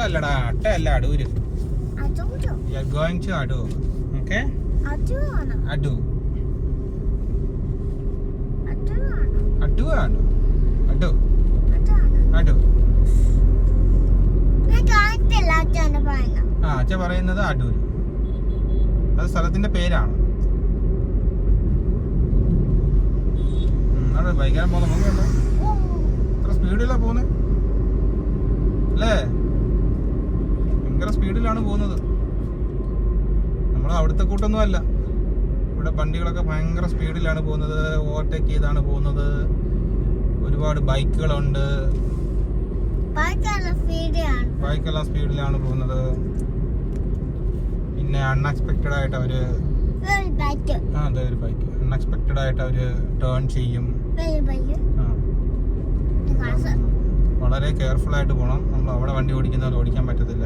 അല്ലടാ, അട്ടയല്ല, Adoor. You are going to Adur. Okay? Adu. Adu ആണ്. Adu. അച്ഛൻ പറയുന്നത് അടൂർ. അത് സ്ഥലത്തിന്റെ പേരാണ്. അവിടെ ബൈക്കാൻ പോകുന്ന നോക്കണ്ടോ, എത്ര സ്പീഡിലാ പോകുന്നത് അല്ലേ? ഭയങ്കര സ്പീഡിലാണ് പോകുന്നത്. നമ്മൾ അവിടുത്തെ കൂട്ടൊന്നും അല്ല. ഇവിടെ വണ്ടികളൊക്കെ ഭയങ്കര സ്പീഡിലാണ് പോകുന്നത്. ഓവർടേക്ക് ചെയ്താണ് പോകുന്നത്. ഒരുപാട് ബൈക്കുകളുണ്ട്. ബൈക്കെല്ലാം സ്പീഡിലാണ് പോകുന്നത്. പിന്നെ അൺഎക്സ്പെക്റ്റഡ് ആയിട്ട് അവര് അതെ ഒരു ബൈക്ക് അൺഎക്സ്പെക്റ്റഡ് ആയിട്ട് അവര് ടേൺ ചെയ്യും. വളരെ കെയർഫുൾ ആയിട്ട് പോകണം. നമ്മൾ അവിടെ വണ്ടി ഓടിക്കുന്ന പോലെ ഓടിക്കാൻ പറ്റത്തില്ല.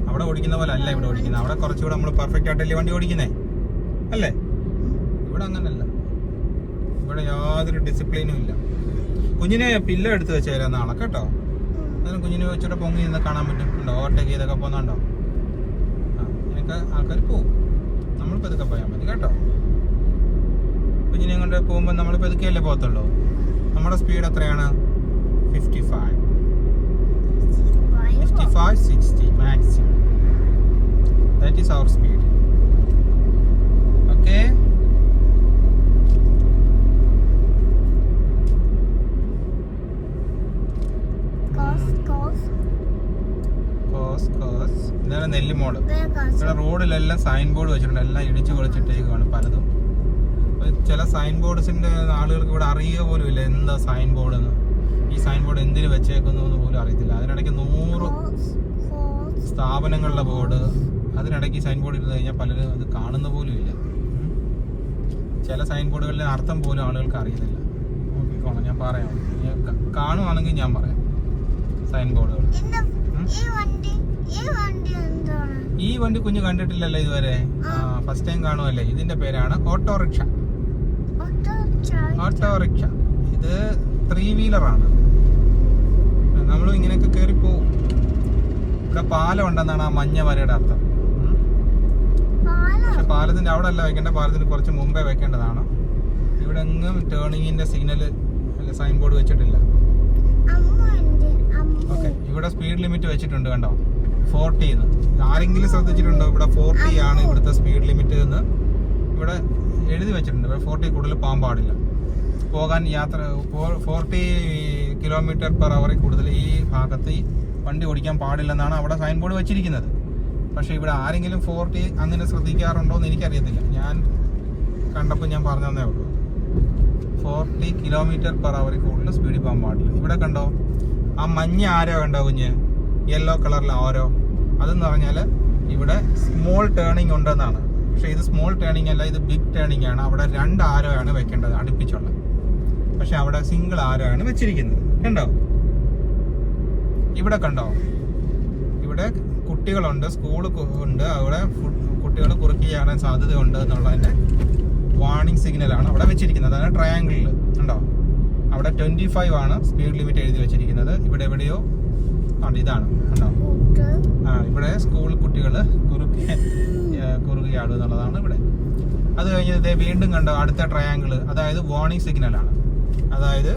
അവിടെ ഓടിക്കുന്ന പോലെ അല്ല ഇവിടെ ഓടിക്കുന്നത്. അവിടെ കുറച്ചുകൂടെ നമ്മൾ പെർഫെക്റ്റ് ആയിട്ടല്ലേ വണ്ടി ഓടിക്കുന്നേ അല്ലേ? ഇവിടെ അങ്ങനല്ല. ഇവിടെ യാതൊരു ഡിസിപ്ലിനും ഇല്ല. കുഞ്ഞിനെ പില്ല എടുത്ത് വെച്ചേരാ നാളെ കേട്ടോ. അതിന് കുഞ്ഞിനെ വെച്ചിട്ട് പൊങ്ങി നിന്ന് കാണാൻ പറ്റും. ഉണ്ടോ ഓവർടേക്ക് ചെയ്തൊക്കെ പോകുന്നുണ്ടോ? എനിക്ക് ആൾക്കാർ പോവും. നമ്മൾ പതുക്കെ പോയാൽ മതി കേട്ടോ. കുഞ്ഞിനെ കൊണ്ട് പോകുമ്പോൾ നമ്മൾ പതുക്കെയല്ലേ പോകത്തുള്ളൂ. നമ്മുടെ സ്പീഡ് എത്രയാണ്? 55, 60 maximum. That is our speed. Okay. ഇതാണ് നെല്ലിമോള്. ഇവിടെ റോഡിലെല്ലാം സൈൻ ബോർഡ് വെച്ചിട്ടുണ്ട്. എല്ലാം ഇടിച്ചു പൊളിച്ചിട്ടേക്കാണ് പലതും. ചില സൈൻ ബോർഡ്സിന്റെ ആളുകൾക്ക് ഇവിടെ അറിയുക പോലും ഇല്ല എന്താ സൈൻ ബോർഡ് എന്ന്. ഈ സൈൻ ബോർഡ് എന്തിനു വെച്ചേക്കുന്നു എന്ന് പോലും അറിയത്തില്ല. അതിനിടയ്ക്ക് 100 സ്ഥാപനങ്ങളുടെ ബോർഡ്. അതിനിടയ്ക്ക് സൈൻ ബോർഡ് ഇരുന്ന് കഴിഞ്ഞാൽ പലരും അത് കാണുന്ന പോലും ഇല്ല. ചില സൈൻ ബോർഡുകളിലെ അർത്ഥം പോലും ആളുകൾക്ക് അറിയുന്നില്ല. നോക്കിക്കോണം, ഞാൻ പറയാം. കാണുവാണെങ്കിൽ ഞാൻ പറയാം സൈൻ ബോർഡുകൾ. ഈ വണ്ടി കുഞ്ഞ് കണ്ടിട്ടില്ലല്ലോ ഇതുവരെ. ഫസ്റ്റ് ടൈം കാണുമല്ലേ. ഇതിന്റെ പേരാണ് ഓട്ടോറിക്ഷ. ഓട്ടോറിക്ഷ ഇത് 3 വീലറാണ്. നമ്മളും ഇങ്ങനെയൊക്കെ കയറി പോവും. ഇവിടെ പാലം ഉണ്ടെന്നാണ് ആ മഞ്ഞ വരയുടെ അർത്ഥം. പക്ഷെ പാലത്തിന്റെ അവിടെ അല്ല വെക്കേണ്ട, പാലത്തിന് കുറച്ച് മുമ്പേ വെക്കേണ്ടതാണ്. ഇവിടെ എങ്ങും ടേണിങ്ങിന്റെ സിഗ്നല് സൈൻ ബോർഡ് വെച്ചിട്ടില്ല. ഓക്കെ, ഇവിടെ സ്പീഡ് ലിമിറ്റ് വെച്ചിട്ടുണ്ട് കണ്ടോ, 40 എന്ന്. ആരെങ്കിലും ശ്രദ്ധിച്ചിട്ടുണ്ടോ? ഇവിടെ 40 ആണ് ഇവിടുത്തെ സ്പീഡ് ലിമിറ്റ് എന്ന് ഇവിടെ എഴുതി വെച്ചിട്ടുണ്ട്. ഇവിടെ 40 കൂടുതൽ പോകാൻ പാടില്ല. പോകാൻ യാത്ര 40 km/h കൂടുതൽ ഈ ഭാഗത്ത് വണ്ടി ഓടിക്കാൻ പാടില്ലെന്നാണ് അവിടെ സൈൻ ബോർഡ് വെച്ചിരിക്കുന്നത്. പക്ഷെ ഇവിടെ ആരെങ്കിലും 40 അങ്ങനെ ശ്രദ്ധിക്കാറുണ്ടോ എന്ന് എനിക്കറിയത്തില്ല. ഞാൻ കണ്ടപ്പോൾ ഞാൻ പറഞ്ഞു തന്നേ ഉള്ളൂ. 40 km/h കൂടുതൽ സ്പീഡിൽ പോകാൻ പാടില്ല. ഇവിടെ കണ്ടോ ആ മഞ്ഞ ആരോ കണ്ടോ കുഞ്ഞ്, യെല്ലോ കളറിലെ ആരോ. അതെന്ന് പറഞ്ഞാൽ ഇവിടെ സ്മോൾ ടേണിംഗ് ഉണ്ടെന്നാണ്. പക്ഷെ ഇത് സ്മോൾ ടേണിംഗ് അല്ല, ഇത് ബിഗ് ടേണിംഗ് ആണ്. അവിടെ 2 ആരോ ആണ് വെക്കേണ്ടത് അടുപ്പിച്ചുള്ള. പക്ഷെ അവിടെ സിംഗിൾ ആരോ ആണ് വെച്ചിരിക്കുന്നത്. കണ്ടോ ഇവിടെ കണ്ടോ, ഇവിടെ കുട്ടികളുണ്ട്, സ്കൂൾ ഉണ്ട്. അവിടെ കുട്ടികൾ കുറുക്കിയാണ് സാധ്യതയുണ്ട് എന്നുള്ളതിന്റെ വാർണിംഗ് സിഗ്നലാണ് അവിടെ വെച്ചിരിക്കുന്നത്. അതാണ് ട്രയാങ്കിളിൽ കണ്ടോ. അവിടെ 25 ആണ് സ്പീഡ് ലിമിറ്റ് എഴുതി വെച്ചിരിക്കുന്നത്. ഇവിടെ എവിടെയോ ഇതാണ് കണ്ടോ. ഇവിടെ സ്കൂൾ കുട്ടികൾ കുറുകയാടും എന്നുള്ളതാണ് ഇവിടെ. അത് കഴിഞ്ഞ് വീണ്ടും കണ്ടോ അടുത്ത ട്രയാങ്കിൾ, അതായത് വാർണിംഗ് സിഗ്നലാണ്. അതായത്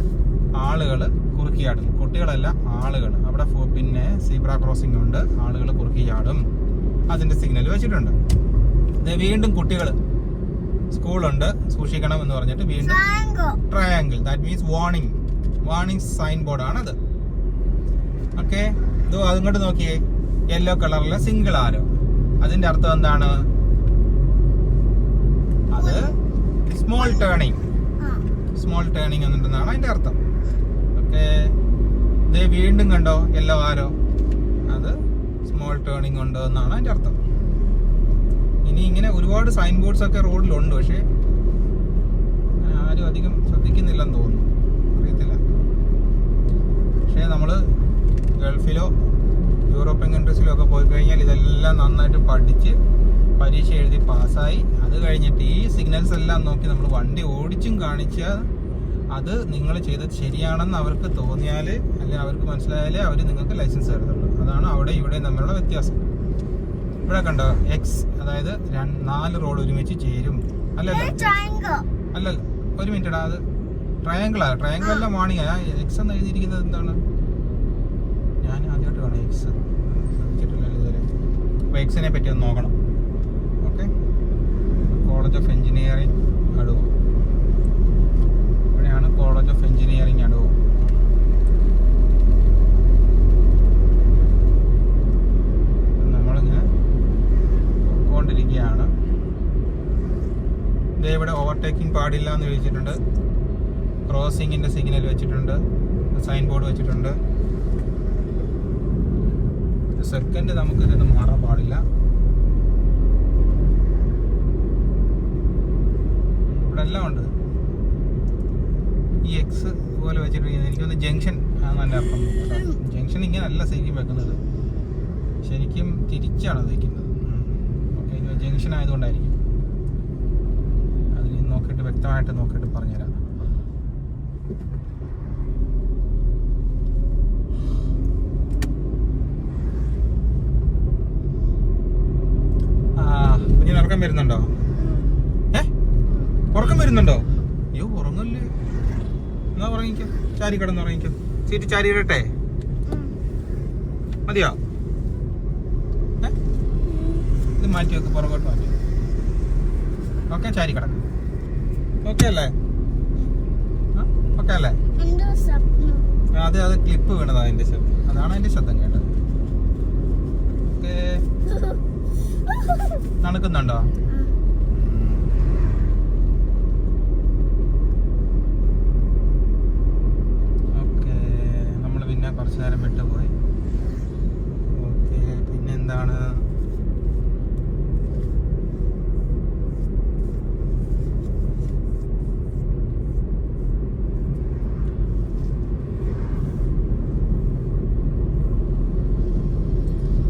ആളുകൾ കുറുക്കിയാടും, കുട്ടികളല്ല ആളുകൾ. അവിടെ പിന്നെ സീബ്ര ക്രോസിംഗ് ഉണ്ട്, ആളുകൾ കുറുക്കിയാടും. അതിന്റെ സിഗ്നൽ വെച്ചിട്ടുണ്ട്. വീണ്ടും കുട്ടികൾ സ്കൂളുണ്ട്, സൂക്ഷിക്കണം എന്ന് പറഞ്ഞിട്ട് വീണ്ടും triangle. That means warning sign board ആണത്. ഓക്കെ, അതിങ്ങോട്ട് നോക്കിയേ, യെല്ലോ കളറിലെ സിംഗിൾ ആരോ. അതിന്റെ അർത്ഥം എന്താണ്? അത് സ്മോൾ ടേണിംഗ് എന്നുണ്ടെന്നാണ് അതിന്റെ അർത്ഥം. ഓക്കെ, വീണ്ടും കണ്ടോ യെല്ലോ ആരോ, അത് സ്മോൾ ടേണിംഗ് ഉണ്ട് എന്നാണ് അതിന്റെ അർത്ഥം. ഇനി ഇങ്ങനെ ഒരുപാട് സൈൻ ബോർഡ്സ് ഒക്കെ റോഡിലുണ്ട്. പക്ഷെ ആരും അധികം ശ്രദ്ധിക്കുന്നില്ലെന്ന് തോന്നുന്നു, അറിയത്തില്ല. പക്ഷെ നമ്മള് ഗൾഫിലോ യൂറോപ്യൻ കൺട്രീസിലോ ഒക്കെ പോയി കഴിഞ്ഞാൽ ഇതെല്ലാം നന്നായിട്ട് പഠിച്ച് പരീക്ഷ എഴുതി പാസ്സായി അത് കഴിഞ്ഞിട്ട് ഈ സിഗ്നൽസ് എല്ലാം നോക്കി നമ്മൾ വണ്ടി ഓടിച്ചും കാണിച്ചാൽ അത് നിങ്ങൾ ചെയ്തത് ശരിയാണെന്ന് അവർക്ക് തോന്നിയാൽ അല്ലെങ്കിൽ അവർക്ക് മനസ്സിലായാലേ അവർ നിങ്ങൾക്ക് ലൈസൻസ് തരത്തുള്ളൂ. അതാണ് അവിടെ ഇവിടെ തമ്മിലുള്ള വ്യത്യാസം. ഇവിടെ കണ്ടോ എക്സ്, അതായത് 4 റോഡ് ഒരുമിച്ച് ചേരും. അല്ലല്ലോ, ഒരു മിനിറ്റ്, അത് ട്രയാങ്കിളാ. ട്രയാങ്കിൾ അല്ല വാണിങ്ങ. എക്സ് എന്ന് എഴുതിയിരിക്കുന്നത് എന്താണ്? ഞാൻ ആദ്യമായിട്ട് കാണാം എക്സ്, ശ്രദ്ധിച്ചിട്ടില്ലല്ലോ ഇതുവരെ. അപ്പോൾ എക്സിനെ പറ്റി ഒന്ന് നോക്കണം. Okay, college of engineering Adoor. ഇവിടെയാണ് കോളേജ് ഓഫ് എഞ്ചിനീയറിംഗ് അടൂർ. നമ്മളിങ്ങനെ പോയിക്കൊണ്ടിരിക്കുകയാണ്. ഇവിടെ ഓവർടേക്കിംഗ് പാടില്ല എന്ന് ചോദിച്ചിട്ടുണ്ട്. ക്രോസിങ്ങിൻ്റെ സിഗ്നൽ വെച്ചിട്ടുണ്ട്, സൈൻ ബോർഡ് വെച്ചിട്ടുണ്ട്. സെക്കൻഡ് നമുക്ക് ഇതൊന്നും മാറാൻ പാടില്ല. ഇവിടെ എല്ലാം ഉണ്ട്. ഈ എക്സ് പോലെ വെച്ചിട്ട് എനിക്കൊന്ന് ജംഗ്ഷൻ ആണെന്നല്ല അപ്പം. ജംഗ്ഷൻ ഇങ്ങനെ അല്ല ശരിക്കും വെക്കുന്നത്, ശരിക്കും തിരിച്ചാണ് വയ്ക്കുന്നത്. ഓക്കെ, ജംഗ്ഷൻ ആയതുകൊണ്ടായിരിക്കും. അതിന് നോക്കിയിട്ട് വ്യക്തമായിട്ട് നോക്കിയിട്ട് പറഞ്ഞുതരാം. കുഞ്ഞിന് ഉറക്കം വരുന്നുണ്ടോ? ഉറക്കം വരുന്നുണ്ടോ? അയ്യോ, ഉറങ്ങല്ലേ. എന്നാ ഉറങ്ങിക്കോ, ചാരി കിടന്ന് ഉറങ്ങിക്കോ. സീറ്റ് ചാരി ഇടട്ടെ? മതിയോ? ഇത് മാറ്റി വെക്ക്, പുറകോട്ട് മാറ്റി. ഓക്കെ, ചാരി കിടക്കും. ഓക്കെ അല്ലേ? ഓക്കെ അല്ലേ? അത് ക്ലിപ്പ് വീണതാ അതിന്റെ ശബ്ദം. അതാണ് അതിന്റെ ശബ്ദം കേട്ടത്. ഓക്കെ, നടക്കുന്നുണ്ടോ? ഓക്കെ, നമ്മൾ പിന്നെ കുറച്ചു നേരം വിട്ടുപോയി. ഓക്കെ, പിന്നെ എന്താണ്?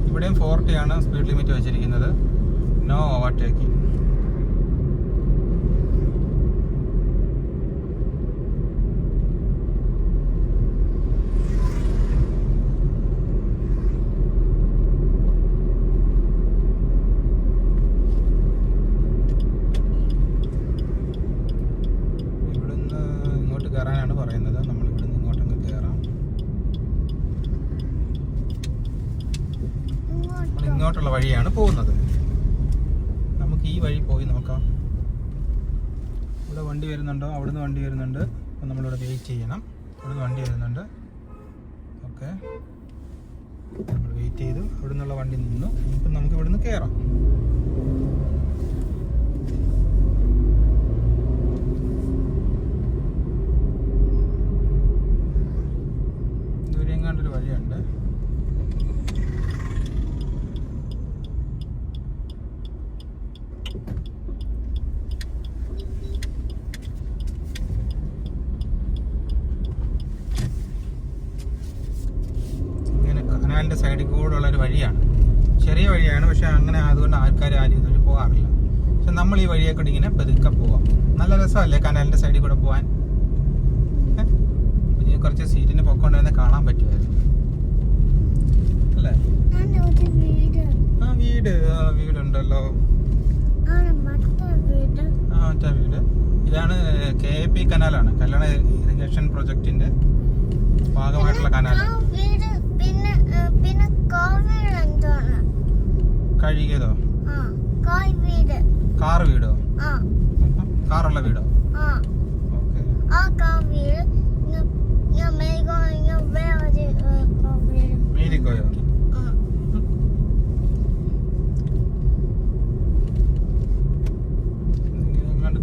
ഇവിടെയും 40 ആണ് സ്പീഡ് ലിമിറ്റ് വെച്ചിരിക്കുന്നത്. No overtaking. ഇവിടുന്ന് ഇങ്ങോട്ട് കയറാനാണ് പറയുന്നത്. നമ്മൾ ഇവിടുന്ന് ഇങ്ങോട്ടങ്ങ് കയറാം. നമ്മൾ ഇങ്ങോട്ടുള്ള വഴിയാണ് പോകുന്നത്. നമുക്ക് ഈ വഴി പോയി നോക്കാം. ഇവിടെ വണ്ടി വരുന്നുണ്ടോ? അവിടുന്ന് വണ്ടി വരുന്നുണ്ട്. അപ്പം നമ്മളിവിടെ വെയിറ്റ് ചെയ്യണം. ഇവിടുന്ന് വണ്ടി വരുന്നുണ്ട്. ഓക്കെ, നമ്മൾ വെയിറ്റ് ചെയ്തു. അവിടെ നിന്നുള്ള വണ്ടി നിന്നു. ഇപ്പം നമുക്ക് ഇവിടുന്ന് കയറാം. ദൂരെ എങ്ങാണ്ടൊരു വഴിയുണ്ട്. കനാലിൻ്റെ സൈഡിൽ കൂടെ ഉള്ളൊരു വഴിയാണ്. ചെറിയ വഴിയാണ്, പക്ഷെ അങ്ങനെ അതുകൊണ്ട് ആൾക്കാർ ആരും ഇതുവഴി പോകാറില്ല. പക്ഷെ നമ്മൾ ഈ വഴിയെ കൂടി ഇങ്ങനെ പതുക്കെ പോവാം. നല്ല രസമല്ലേ കനാലിൻ്റെ സൈഡിൽ കൂടെ പോകാൻ? ഇനി കുറച്ച് സീറ്റിന് പൊക്കോണ്ടിരുന്ന കാണാൻ പറ്റുമായിരുന്നു അല്ലേ? വീടുണ്ടല്ലോ. മറ്റേ വീട് ഇതാണ്. KAP കനാലാണ്, കല്യാണ ഇറിഗേഷൻ പ്രൊജക്ടിന്റെ ഭാഗമായിട്ടുള്ള കനാലാണ്. കഴുകിയതോ? കാർ വീടോ? കാറുള്ള വീടോ? മേരിക്കോയോ?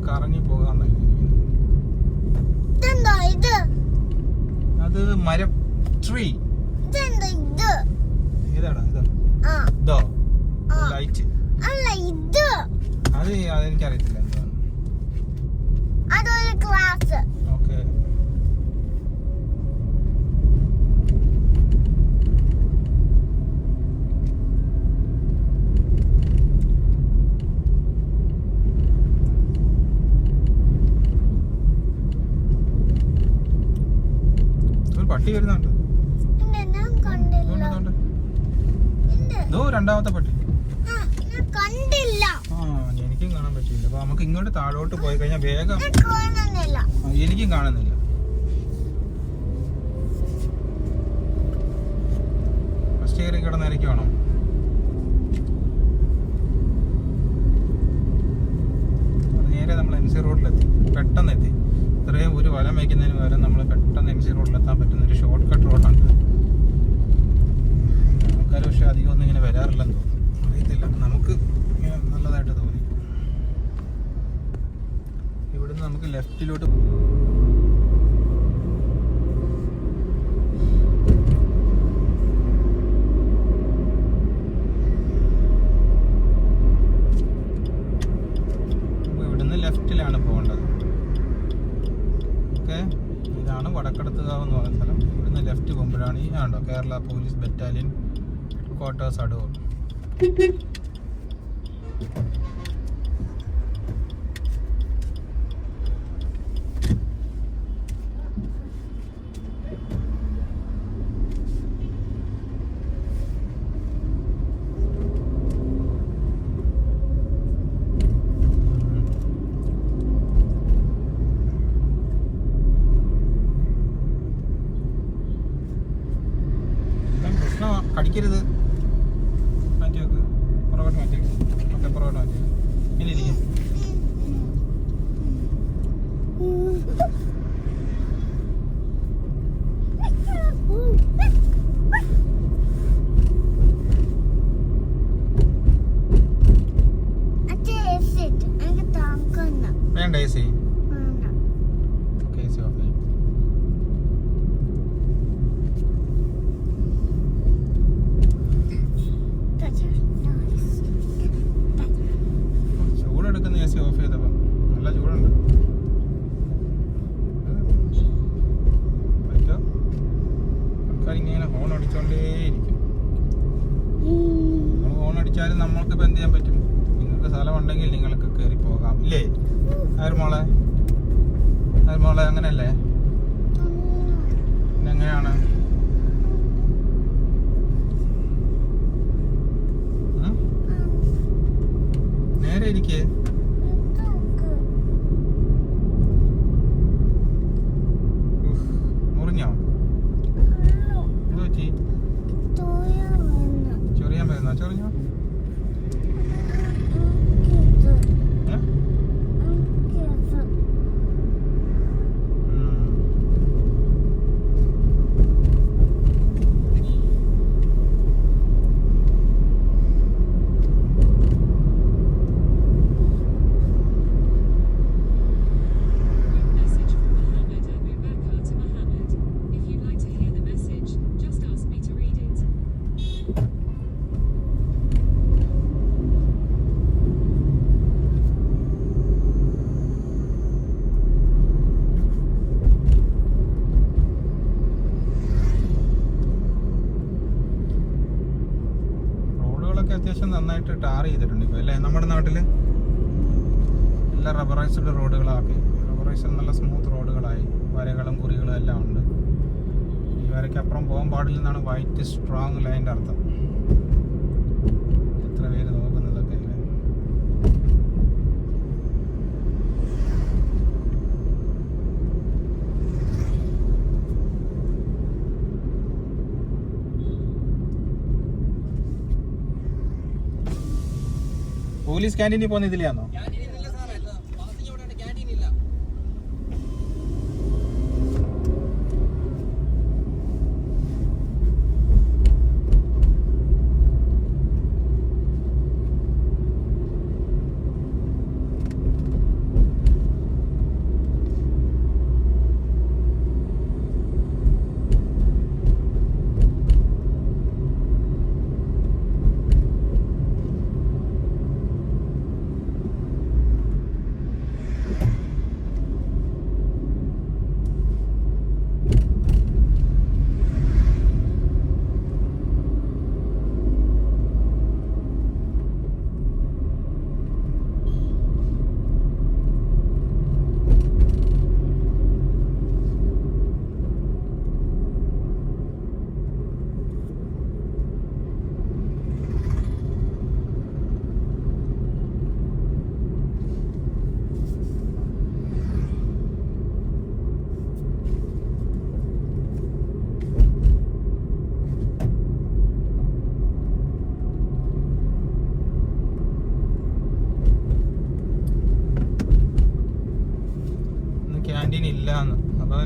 കറങ്ങി പോകാൻ. അത് മരം, ട്രീ. ഏതാടാ ഇത്? ഇതോ? ലൈറ്റ്? അത് അതെനിക്കറിയത്തില്ല എന്താണ്. ഓക്കെ, പട്ടി വരുന്നുണ്ട്. രണ്ടാമത്തെ പട്ടി എനിക്കും കാണാൻ പറ്റില്ല. അപ്പൊ നമുക്ക് ഇങ്ങോട്ട് താഴോട്ട് പോയി കഴിഞ്ഞാൽ വേഗം എനിക്കും കാണുന്നില്ല. ഫസ്റ്റ് കയറി കിടന്നിരിക്കുവാണോ? നേരെ നമ്മൾ MC റോഡിലെത്തി, പെട്ടെന്ന് എത്തി. ഇത്രയും ഒരു വലം വയ്ക്കുന്നതിന് പകരം നമ്മൾ പെട്ടെന്ന് MC റോഡിലെത്താൻ പറ്റുന്ന ഒരു ഷോർട്ട് കട്ട് റോഡാണ്. ആൾക്കാർ പക്ഷെ അധികം ഒന്നും ഇങ്ങനെ വരാറില്ലെന്ന് തോന്നുന്നു, അറിയത്തില്ല. നമുക്ക് ഇങ്ങനെ നല്ലതായിട്ട് തോന്നി. ഇവിടുന്ന് നമുക്ക് ലെഫ്റ്റിലോട്ട് ലെഫ്റ്റിലാണ് പോകേണ്ടത്. ഓക്കെ, ഇതാണ് വടക്കടത്തുകാവ് എന്ന് പറയുന്ന സ്ഥലം. ഇവിടുന്ന് ലെഫ്റ്റ് പോകുമ്പോഴാണ് ഈ ആണ്ടോ Kerala police battalion headquarters Adoor. കടിക്കരുത്, മാറ്റി വെക്ക്, പുറകോട്ട് മാറ്റി വെക്ക്. ഓക്കെ, പുറകോട്ട് മാറ്റി വെക്ക്. ഇനി ഇരിക്കും. വേണ്ട AC? ഓക്കെ, AC ഓഫ് ചെയ്യും. ചൂടെടുക്കുന്ന AC ഓഫ് ചെയ്തപ്പോൾ നല്ല ചൂടുണ്ട്. പറ്റോ? ആൾക്കാരിങ്ങനെ ഹോൺ അടിച്ചോണ്ടേയിരിക്കും. നമ്മൾ ഹോൺ അടിച്ചാലും നമ്മൾക്കിപ്പോൾ എന്ത് ചെയ്യാൻ പറ്റും? നിങ്ങൾക്ക് സ്ഥലമുണ്ടെങ്കിൽ നിങ്ങൾക്ക് കയറി പോകാം, ഇല്ലേ? ആരുമോളെ, ആരുമോളെ, അങ്ങനെയല്ലേ? പിന്നെ എങ്ങനെയാണ്? നേരെ ഇരിക്കേ. മുറിഞ്ഞോ? എന്ത് പറ്റി? ചൊറിയാൻ വരുന്നോ? ചൊറിഞ്ഞോ? അത്യാവശ്യം നന്നായിട്ട് ടാർ ചെയ്തിട്ടുണ്ട് ഇപ്പോൾ, അല്ലേ? നമ്മുടെ നാട്ടിൽ എല്ലാം റബ്ബറൈസ്ഡ് റോഡുകളാക്കി. റബ്ബറൈസ്ഡ് നല്ല സ്മൂത്ത് റോഡുകളായി, വരകളും കുറികളും എല്ലാം ഉണ്ട്. ഈ വരയ്ക്കപ്പുറം പോകാൻ പാടില്ലെന്നാണ് വൈറ്റ് സ്ട്രോങ് ലൈൻ്റെ അർത്ഥം. എത്ര പേര് നോക്കുന്നതൊക്കെ, അല്ലേ? പോലീസ് ക്യാൻറ്റീനിൽ പോകുന്ന ഇതിലാണോ?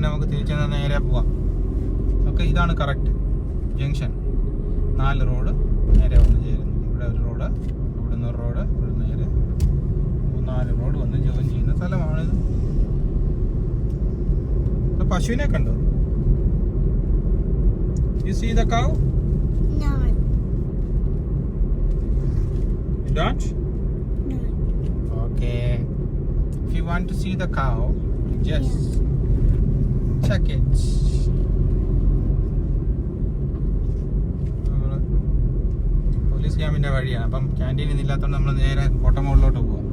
പിന്നെ നമുക്ക് തിരിച്ച് നേരെ പോവാം. ഓക്കെ, ഇതാണ് കറക്റ്റ് ജംഗ്ഷൻ. 4 റോഡ് നേരെ വന്ന് ചേരുന്നു. ഇവിടെ ഒരു റോഡ്, ഇവിടുന്ന് ഒരു റോഡ്, ഇവിടെ നേരെ 4 റോഡ് വന്ന് ജോയിൻ ചെയ്യുന്ന സ്ഥലമാണിത്. പശുവിനെ കണ്ടോ? You see the cow? No. You don't? No. Okay. If you want to see the cow, just check it. Police ക്യാമ്പിന്റെ വഴിയാണ്. അപ്പം ക്യാൻറ്റീനിൽ ഇല്ലാത്തതുകൊണ്ട് നമ്മൾ നേരെ കോട്ടമോളിലോട്ട് പോവാം.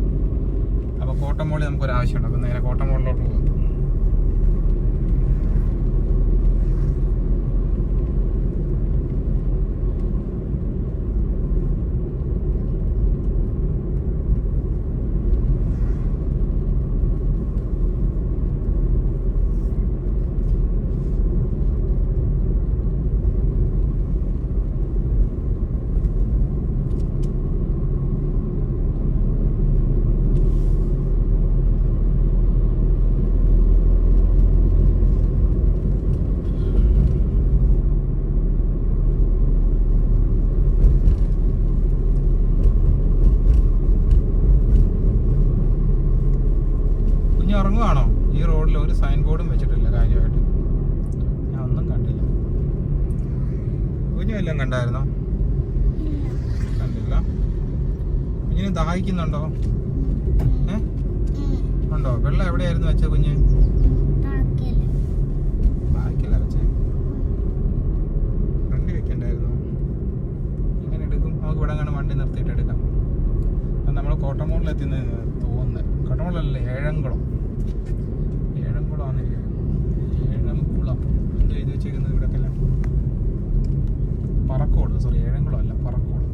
അപ്പോൾ കോട്ടമോളിൽ നമുക്കൊരു ആവശ്യമുണ്ട്. അപ്പം നേരെ കോട്ടമോളിലോട്ട് പോവാം. ഇറങ്ങുവാണോ? ഈ റോഡിൽ ഒരു സൈൻ ബോർഡും വെച്ചിട്ടില്ല കാര്യമായിട്ട്. ഞാൻ ഒന്നും കണ്ടില്ല. കുഞ്ഞു എല്ലാം കണ്ടായിരുന്നോ? കണ്ടില്ല. കുഞ്ഞിന് ദാഹിക്കുന്നുണ്ടോ? ഉണ്ടോ? വെള്ളം എവിടെയായിരുന്നു വെച്ചത് കുഞ്ഞ്? ബാക്കിയല്ല വെച്ചേ. വണ്ടി വെക്കണ്ടായിരുന്നു. ഇങ്ങനെ എടുക്കും. നമുക്ക് ഇവിടെ അങ്ങനെ വണ്ടി നിർത്തിയിട്ട് എടുക്കാം. അപ്പം നമ്മൾ കോട്ടമോളിലെത്തി തോന്നുന്നത്. കോട്ടമോളല്ലേ, ഏഴംകുളം. ഏഴംകുളം എന്ത് എഴുതി വെച്ചേക്കുന്നത് ഇവിടെ? പറക്കോട്. സോറി, ഏഴംകുളം അല്ല, പറക്കോട്.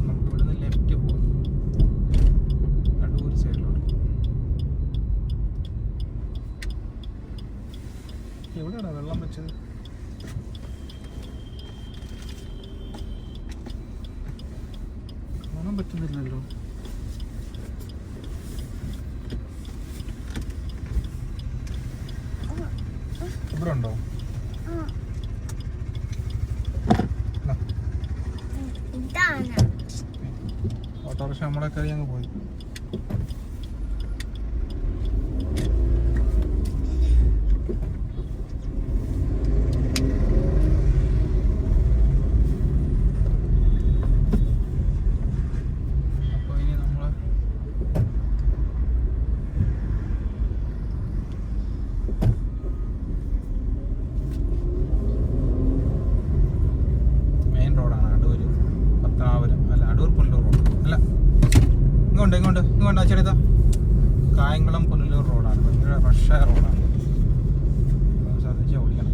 നമുക്ക് ഇവിടുന്ന് ലെഫ്റ്റ് പോകാം, അടൂർ സൈഡിലോട്ട്. എവിടെയാണോ വെള്ളം വെച്ചത്? കാണാൻ പറ്റുന്നില്ലല്ലോ. ഇവിടെ ഉണ്ടോ? ഓട്ടോറിക്ഷ നമ്മളെ കയറി അങ്ങ് പോയി. അപ്പൊ ഇനി നമ്മള് മെയിൻ റോഡാണ്. അടൂർ പത്തനാപുരം അല്ല, അടൂർ പുനലൂർ റോഡ് അല്ല, ഇങ്ങോട്ട് അച്ചടിത്ത കായംകുളം പുനലൂർ റോഡാണ്. ഭയങ്കര റഷായ റോഡാണ്. ശ്രദ്ധിച്ച് ഓടിക്കണം.